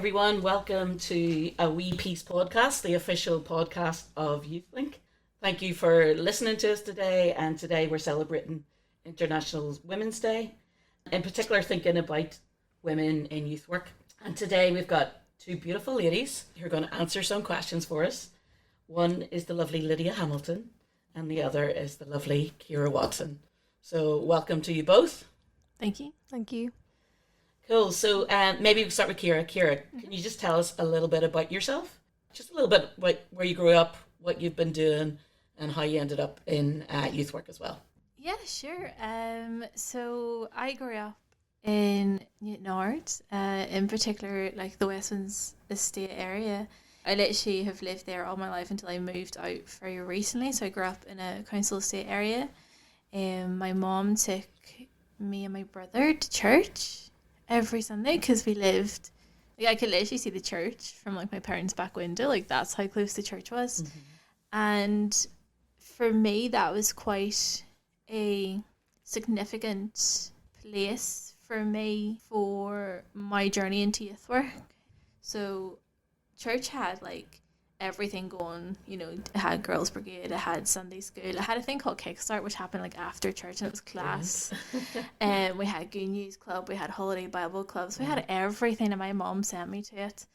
everyone. Welcome to a Wee Peace podcast, the official podcast of YouthLink. Thank you for listening to us today. And today we're celebrating International Women's Day, in particular thinking about women in youth work. And today we've got two beautiful ladies who are going to answer some questions for us. One is the lovely Lydia Hamilton, and the other is the lovely Kira Watson. So welcome to you both. Thank you. Thank you. Cool. So maybe we'll start with Kira. Kira, can you just tell us a little bit about yourself? Just a little bit about where you grew up, what you've been doing, and how you ended up in youth work as well. Yeah, sure. So I grew up in Newtownards, in particular, like the Westlands Estate area. I literally have lived there all my life until I moved out very recently. So I grew up in a council estate area. My mom took me and my brother to church every Sunday because we lived, like, I could literally see the church from like my parents' back window. Like, that's how close the church was. Mm-hmm. And for me, that was quite a significant place for me for my journey into youth work. So church had like everything going, it had Girls Brigade, it had Sunday school, it had a thing called Kickstart, which happened like after church, and it was class. And we had Good News Club, we had Holiday Bible Clubs, we had everything, and my mom sent me to it.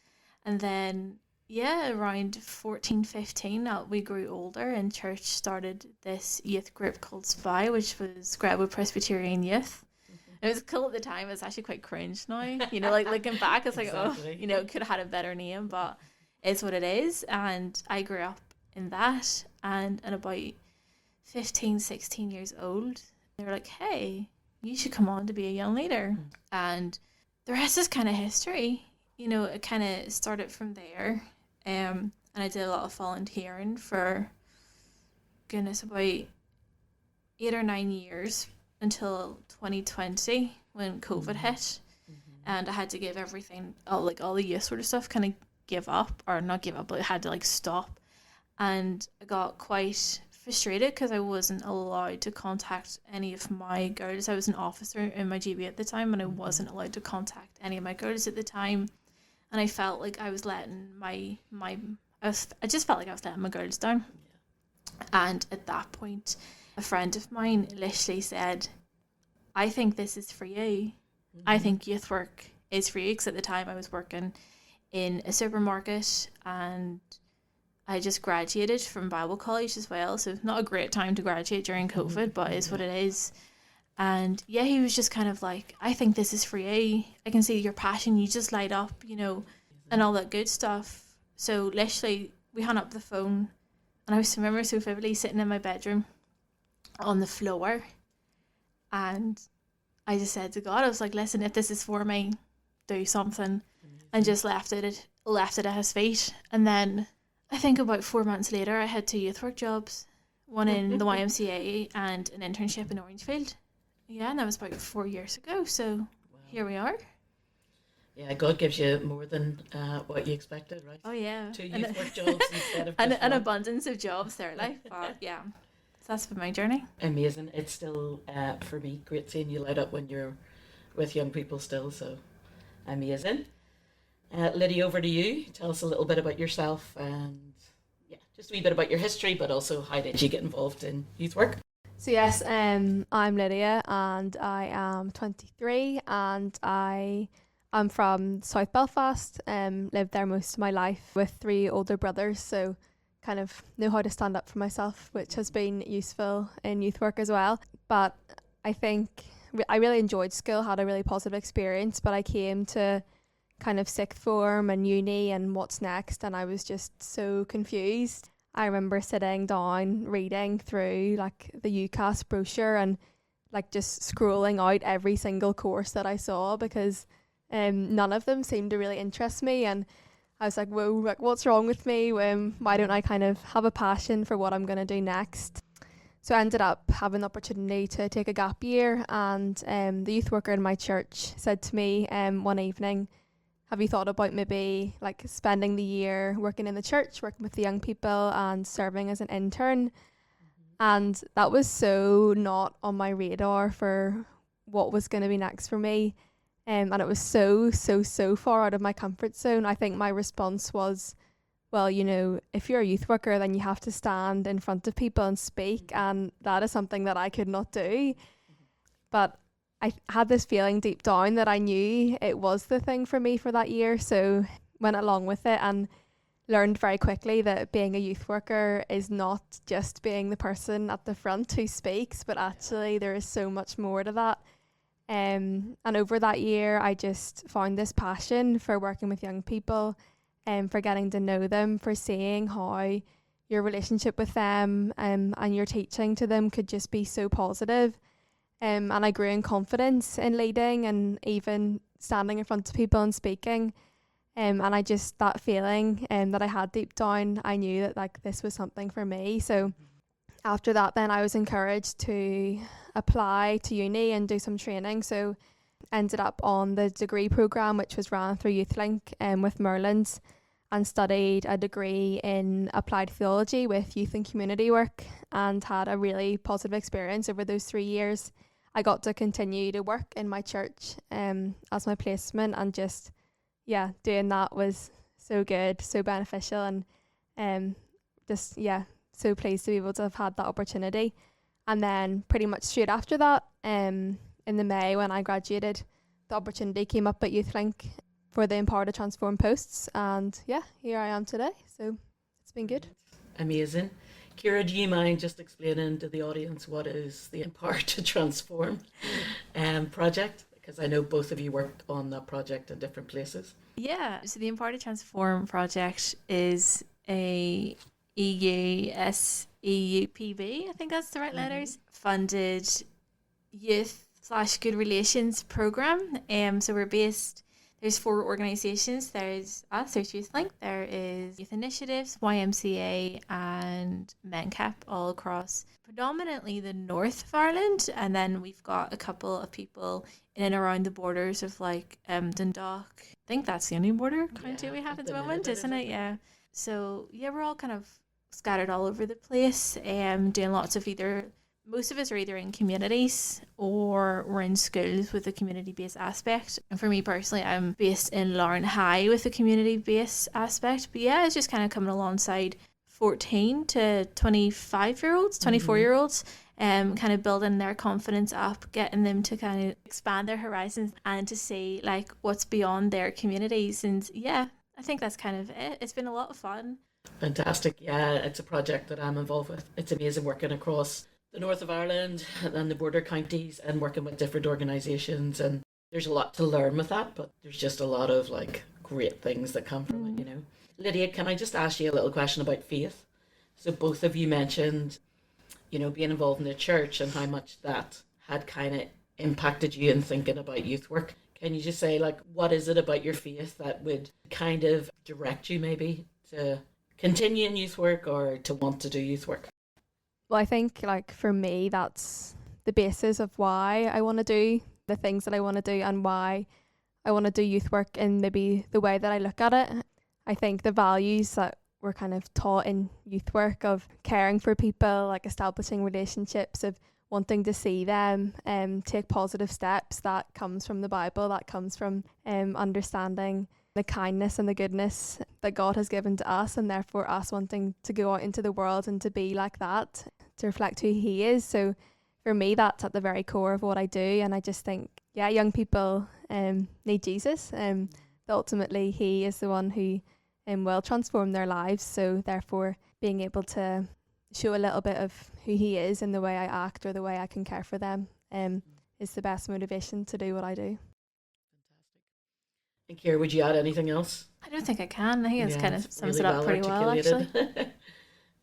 And then around 14, 15, we grew older, and church started this youth group called SPY, which was Greenwood Presbyterian Youth. It was cool at the time. It's actually quite cringe now, like looking back, it's like, exactly. It could have had a better name, but it's what it is. And I grew up in that, and at about 15, 16 years old, they were like, hey, you should come on to be a young leader. And the rest is kind of history. It kind of started from there. And I did a lot of volunteering for, about 8 or 9 years until 2020 when COVID hit. Mm-hmm. And I had to give everything, all the youth sort of stuff, kind of give up, or not give up, but I had to like stop. And I got quite frustrated because I wasn't allowed to contact any of my girls. I was an officer in my GB at the time, and I wasn't allowed to contact any of my girls at the time. And I felt like I was letting I just felt like I was letting my girls down. Yeah. And at that point, a friend of mine literally said, I think this is for you. Mm-hmm. I think youth work is for you. Because at the time I was working in a supermarket, and I just graduated from Bible college as well. So not a great time to graduate during COVID, but it's what it is. And he was just kind of like, I think this is for you. I can see your passion. You just light up, and all that good stuff. So literally we hung up the phone, and I remember so vividly sitting in my bedroom on the floor, and I just said to God, I was like, listen, if this is for me, do something. And just left it at his feet. And then I think about 4 months later, I had 2 youth work jobs, one in the YMCA and an internship in Orangefield. Yeah, and that was about 4 years ago. So Here we are. Yeah, God gives you more than what you expected, right? Oh yeah, 2 youth work jobs instead of an abundance of jobs there, like. But yeah, so that's been my journey. Amazing. It's still for me great seeing you light up when you're with young people still. So amazing. Lydia, over to you. Tell us a little bit about yourself, and just a wee bit about your history, but also how did you get involved in youth work? So yes, I'm Lydia, and I am 23, and I'm from South Belfast. Lived there most of my life with 3 older brothers, so kind of know how to stand up for myself, which has been useful in youth work as well. But I think I really enjoyed school, had a really positive experience, but I came to kind of sixth form and uni and what's next, and I was just so confused. I remember sitting down reading through like the UCAS brochure and like just scrolling out every single course that I saw, because none of them seemed to really interest me, and I was like, whoa, like what's wrong with me? Why don't I kind of have a passion for what I'm going to do next? So I ended up having the opportunity to take a gap year, and the youth worker in my church said to me one evening, have you thought about maybe like spending the year working in the church, working with the young people and serving as an intern? And that was so not on my radar for what was going to be next for me. And it was so far out of my comfort zone. I think my response was, well, you know, if you're a youth worker, then you have to stand in front of people and speak. And that is something that I could not do. But I had this feeling deep down that I knew it was the thing for me for that year. So went along with it and learned very quickly that being a youth worker is not just being the person at the front who speaks, but actually there is so much more to that. And over that year, I just found this passion for working with young people and for getting to know them, for seeing how your relationship with them and your teaching to them could just be so positive. And I grew in confidence in leading and even standing in front of people and speaking. And I just, that feeling that I had deep down, I knew that like this was something for me. So after that, then I was encouraged to apply to uni and do some training. So ended up on the degree programme, which was ran through YouthLink with Merlin's, and studied a degree in applied theology with youth and community work, and had a really positive experience over those 3 years. I got to continue to work in my church as my placement, and just, yeah, doing that was so good, so beneficial, and just, yeah, so pleased to be able to have had that opportunity. And then pretty much straight after that, in the May when I graduated, the opportunity came up at YouthLink for the Empower to Transform posts, and yeah, here I am today. So it's been good. Amazing. Kira, do you mind just explaining to the audience what is the Empower to Transform project? Because I know both of you worked on that project in different places. Yeah, so the Empower to Transform project is a EUPB, I think that's the right letters, funded youth/good relations program. So we're based, there's 4 organisations. There's us, there's YouthLink, there is Youth Initiatives, YMCA and MenCap, all across predominantly the north of Ireland. And then we've got a couple of people in and around the borders of like Dundalk. I think that's the only border county we have at the moment, isn't it? Yeah. So yeah, we're all kind of scattered all over the place, doing lots of most of us are either in communities or we're in schools with a community-based aspect. And for me personally, I'm based in Larne High with a community-based aspect. But yeah, it's just kind of coming alongside 14 to 25-year-olds, 24-year-olds, kind of building their confidence up, getting them to kind of expand their horizons and to see like what's beyond their communities. And yeah, I think that's kind of it. It's been a lot of fun. Fantastic. Yeah, it's a project that I'm involved with. It's amazing working across the north of Ireland and the border counties and working with different organisations, and there's a lot to learn with that, but there's just a lot of like great things that come from it, you know. Lydia, can I just ask you a little question about faith? So both of you mentioned, you know, being involved in the church and how much that had kind of impacted you in thinking about youth work. Can you just say like, what is it about your faith that would kind of direct you maybe to continue in youth work or to want to do youth work? Well, I think like for me, that's the basis of why I want to do the things that I want to do and why I want to do youth work in maybe the way that I look at it. I think the values that we're kind of taught in youth work of caring for people, like establishing relationships, of wanting to see them take positive steps, that comes from the Bible, that comes from understanding the kindness and the goodness that God has given to us, and therefore us wanting to go out into the world and to be like that, to reflect who He is. So for me, that's at the very core of what I do. And I just think, yeah, young people need Jesus. Ultimately, He is the one who will transform their lives. So therefore, being able to show a little bit of who He is in the way I act or the way I can care for them is the best motivation to do what I do. And Kira, would you add anything else? I don't think I can. I think it's kind of sums really it up pretty well, actually.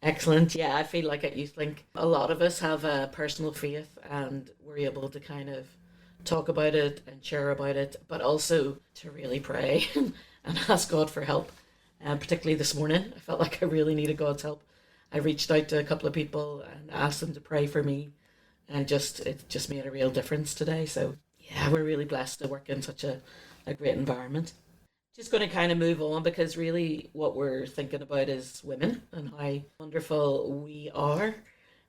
Excellent. Yeah, I feel like at YouthLink, a lot of us have a personal faith and we're able to kind of talk about it and share about it, but also to really pray and ask God for help. Particularly this morning, I felt like I really needed God's help. I reached out to a couple of people and asked them to pray for me, and it just made a real difference today. So yeah, we're really blessed to work in such a great environment. Just going to kind of move on, because really what we're thinking about is women and how wonderful we are,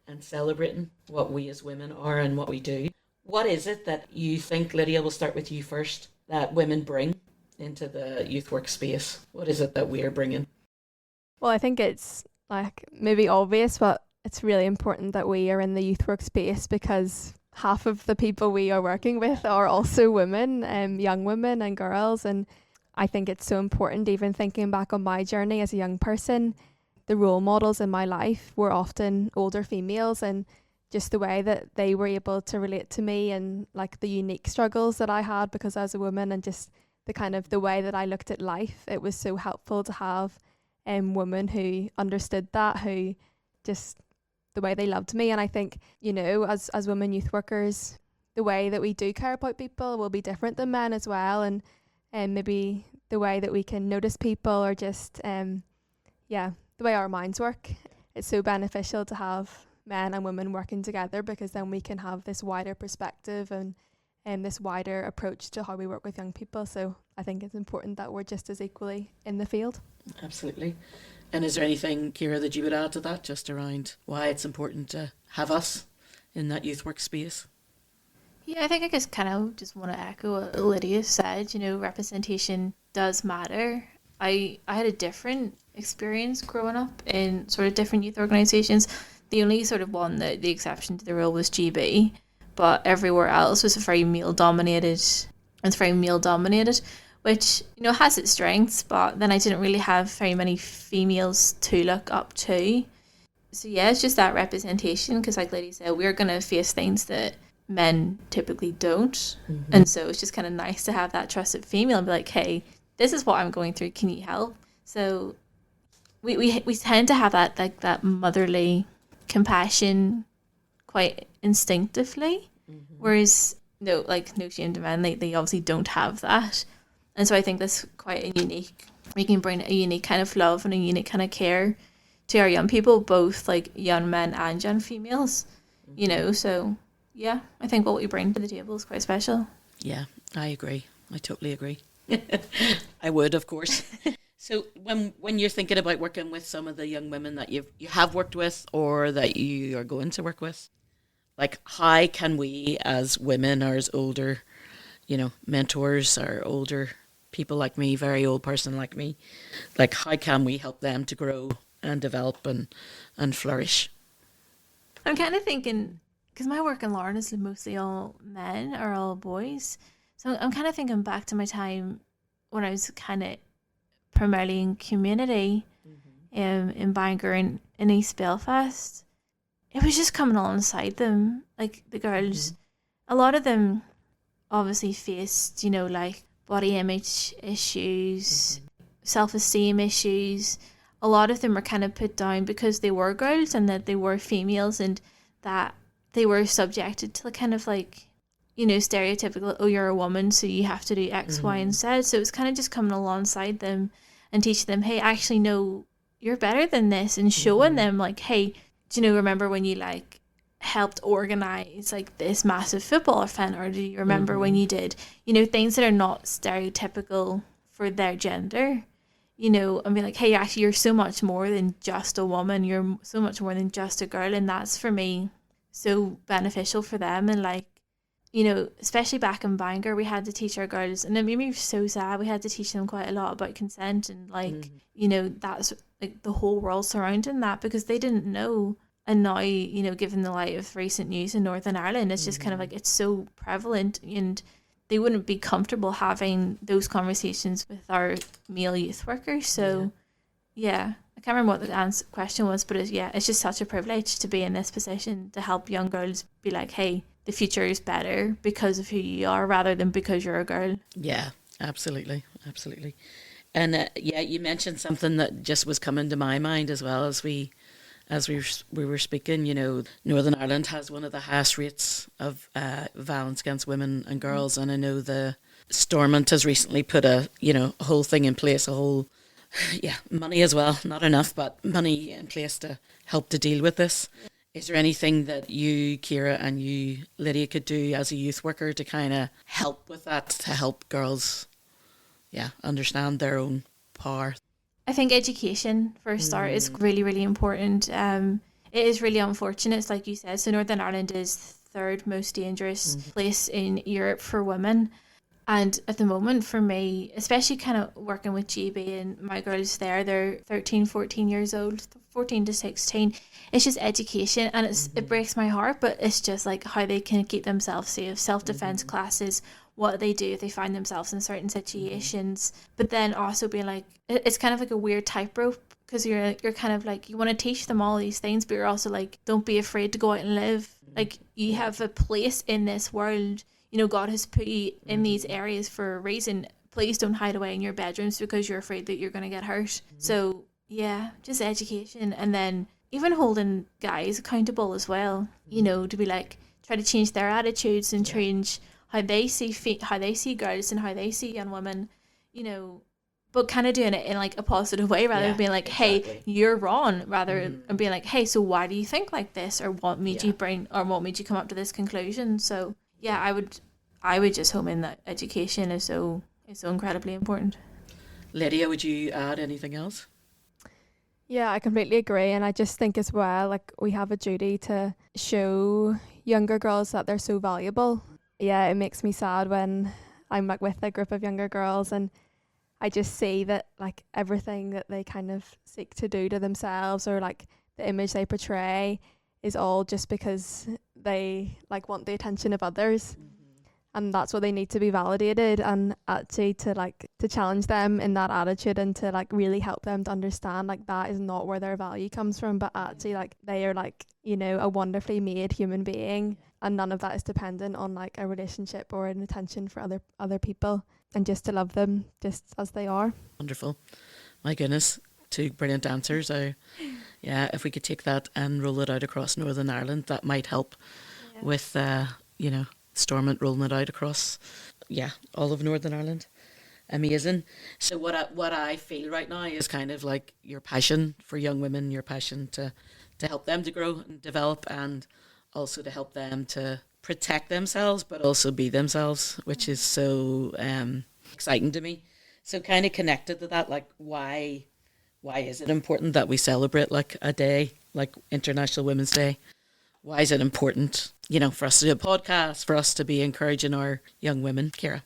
and celebrating what we as women are and what we do. What is it that you think, Lydia, we'll start with you first, that women bring into the youth workspace? What is it that we're bringing? Well, I think it's like maybe obvious, but it's really important that we are in the youth workspace because half of the people we are working with are also women, young women and girls. And I think it's so important, even thinking back on my journey as a young person, the role models in my life were often older females, and just the way that they were able to relate to me and like the unique struggles that I had because I was a woman, and just the kind of the way that I looked at life. It was so helpful to have women who understood that, who just the way they loved me. And I think, you know, as women youth workers, the way that we do care about people will be different than men as well. And maybe the way that we can notice people, or just the way our minds work. It's so beneficial to have men and women working together, because then we can have this wider perspective and this wider approach to how we work with young people. So I think it's important that we're just as equally in the field. Absolutely. And is there anything, Kira, that you would add to that, just around why it's important to have us in that youth workspace? Yeah, I think I just kind of just want to echo what Lydia said. You know, representation does matter. I had a different experience growing up in sort of different youth organisations. The only sort of one that the exception to the rule was GB, but everywhere else was very male dominated. It's very male dominated, which, you know, has its strengths, but then I didn't really have very many females to look up to. So yeah, it's just that representation, because like Lydia said, we're going to face things that men typically don't. Mm-hmm. And so it's just kind of nice to have that trusted female and be like, hey, this is what I'm going through, can you help? So we tend to have that, like, that motherly compassion quite instinctively, whereas no shame to men, they obviously don't have that. And so I think that's quite a unique, we can bring a unique kind of love and a unique kind of care to our young people, both like young men and young females, you know. So yeah, I think what we bring to the table is quite special. Yeah, I agree. I totally agree. I would, of course. So when you're thinking about working with some of the young women that you have worked with, or that you are going to work with, like, how can we as women, or as older, you know, mentors, or older people like me, very old person like me, like, how can we help them to grow and develop and flourish? I'm kind of thinking, because my work in Lauren is mostly all men or all boys, so I'm kind of thinking back to my time when I was kind of primarily in community, in Bangor and in East Belfast. It was just coming alongside them, like the girls. A lot of them obviously faced, you know, like body image issues, self-esteem issues. A lot of them were kind of put down because they were girls and that they were females, and that they were subjected to kind of like, you know, stereotypical, oh, you're a woman, so you have to do X, Y, and Z. So it was kind of just coming alongside them and teaching them, hey, actually, no, you're better than this, and showing them like, hey, do you know, remember when you like helped organize like this massive football event, or do you remember when you did, you know, things that are not stereotypical for their gender, you know, and be like, hey, actually, you're so much more than just a woman, you're so much more than just a girl. And that's, for me, so beneficial for them. And like, you know, especially back in Bangor, we had to teach our girls, and it made me so sad, we had to teach them quite a lot about consent and like, you know, that's like the whole world surrounding that, because they didn't know. And now, you know, given the light of recent news in Northern Ireland, it's just kind of like, it's so prevalent, and they wouldn't be comfortable having those conversations with our male youth workers. So yeah, I can't remember what the question was, but it's just such a privilege to be in this position to help young girls be like, hey, the future is better because of who you are, rather than because you're a girl. Yeah, absolutely. And you mentioned something that just was coming to my mind as well as we were speaking. You know, Northern Ireland has one of the highest rates of violence against women and girls, and I know the Stormont has recently put a whole thing in place, money as well, not enough, but money in place to help to deal with this. Is there anything that you, Kira, and you, Lydia, could do as a youth worker to kind of help with that, to help girls, understand their own power? I think education, for a start, is really, really important. It is really unfortunate, it's like you said. So Northern Ireland is third most dangerous place in Europe for women. And at the moment for me, especially kind of working with GB and my girls there, they're 13, 14 years old, 14 to 16. It's just education, and it breaks my heart, but it's just like how they can keep themselves safe, self-defense classes, what they do if they find themselves in certain situations. But then also being like, it's kind of like a weird tightrope, because you're kind of like, you want to teach them all these things, but you're also like, don't be afraid to go out and live. Like, you have a place in this world. You know, God has put you in these areas for a reason. Please don't hide away in your bedrooms because you're afraid that you're going to get hurt. So, yeah, just education. And then even holding guys accountable as well, you know, to be like, try to change their attitudes and change how they see how they see girls and how they see young women, you know, but kind of doing it in like a positive way, rather than being like, hey, you're wrong, rather than being like, hey, so why do you think like this, or what made you what made you come up to this conclusion? So yeah, I would just home in that education is so incredibly important. Lydia, would you add anything else? Yeah, I completely agree. And I just think as well, like, we have a duty to show younger girls that they're so valuable. Yeah, it makes me sad when I'm like with a group of younger girls and I just see that like everything that they kind of seek to do to themselves, or like the image they portray, is all just because they like want the attention of others. And that's what they need to be validated, and actually to challenge them in that attitude and to like really help them to understand like that is not where their value comes from, but actually like they are like, you know, a wonderfully made human being, and none of that is dependent on like a relationship or an attention for other people, and just to love them just as they are. Wonderful. My goodness, two brilliant answers. Yeah, if we could take that and roll it out across Northern Ireland, that might help with you know, Stormont rolling it out across, all of Northern Ireland. Amazing. So what I feel right now is kind of like your passion for young women, your passion to help them to grow and develop, and also to help them to protect themselves, but also be themselves, which is so exciting to me. So kind of connected to that, like why is it important that we celebrate like a day like International Women's Day? Why is it important, you know, for us to do a podcast, for us to be encouraging our young women, Kira?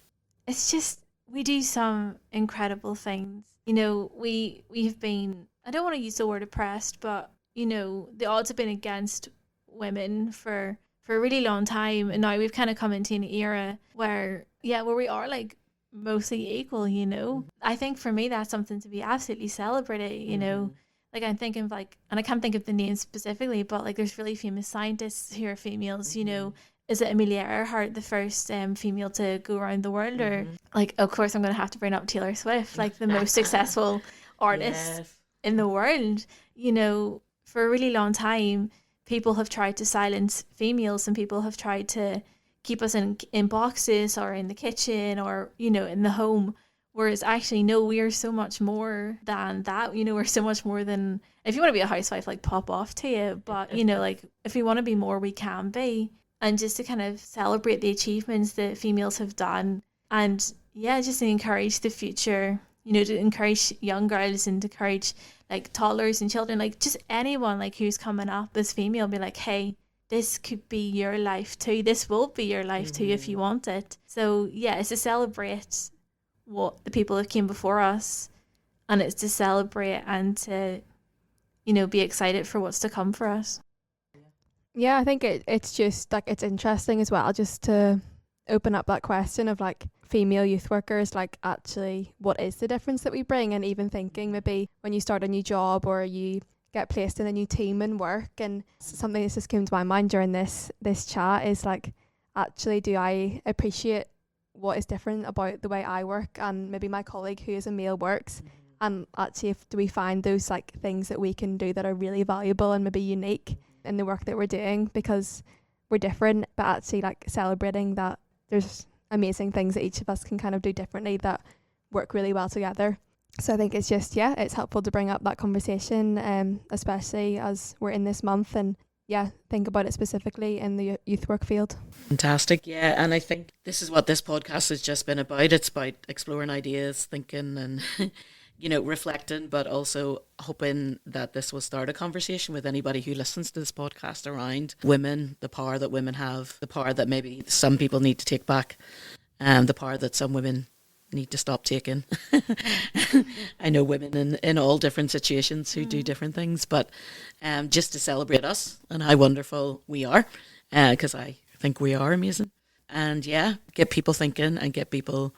It's just, we do some incredible things. You know, we have been, I don't want to use the word oppressed, but, you know, the odds have been against women for a really long time. And now we've kind of come into an era where we are like mostly equal, you know. I think for me, that's something to be absolutely celebrated, you know. Like, I'm thinking of like, and I can't think of the names specifically, but like there's really famous scientists who are females, you know. Is it Amelia Earhart, the first female to go around the world? Or like, of course, I'm going to have to bring up Taylor Swift, like the most successful artist in the world. You know, for a really long time, people have tried to silence females, and people have tried to keep us in boxes or in the kitchen or, you know, in the home. Whereas actually, no, we are so much more than that. You know, we're so much more than, if you want to be a housewife, like pop off to you. But, you know, like if we want to be more, we can be. And just to kind of celebrate the achievements that females have done. And just to encourage the future, you know, to encourage young girls and to encourage like toddlers and children, like just anyone like who's coming up as female, be like, hey, this could be your life too. This will be your life too if you want it. So it's to celebrate what the people that came before us, and it's to celebrate and to, you know, be excited for what's to come for us. Yeah, I think it's just like, it's interesting as well just to open up that question of like female youth workers, like actually what is the difference that we bring, and even thinking maybe when you start a new job or you get placed in a new team and work. And something that's just came to my mind during this chat is like, actually do I appreciate what is different about the way I work and maybe my colleague who is a male works, and actually do we find those like things that we can do that are really valuable and maybe unique in the work that we're doing, because we're different, but actually like celebrating that there's amazing things that each of us can kind of do differently that work really well together. So I think it's just it's helpful to bring up that conversation, especially as we're in this month, and think about it specifically in the youth work field. Fantastic. Yeah, and I think this is what this podcast has just been about. It's about exploring ideas, thinking and you know, reflecting, but also hoping that this will start a conversation with anybody who listens to this podcast around women, the power that women have, the power that maybe some people need to take back, the power that some women need to stop taking. I know women in all different situations who do different things, but just to celebrate us and how wonderful we are, because I think we are amazing. And yeah, get people thinking and get people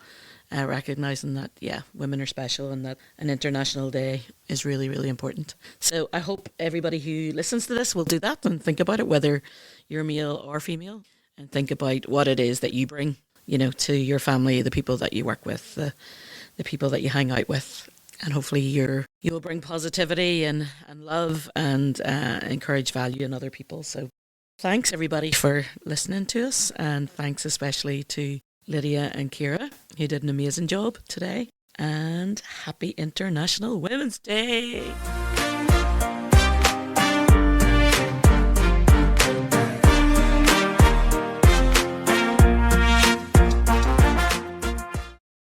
recognising that, yeah, women are special and that an International Day is really, really important. So I hope everybody who listens to this will do that and think about it, whether you're male or female, and think about what it is that you bring, you know, to your family, the people that you work with, the people that you hang out with. And hopefully you'll bring positivity and love and encourage value in other people. So thanks everybody for listening to us, and thanks especially to Lydia and Kira, who did an amazing job today. And happy International Women's Day!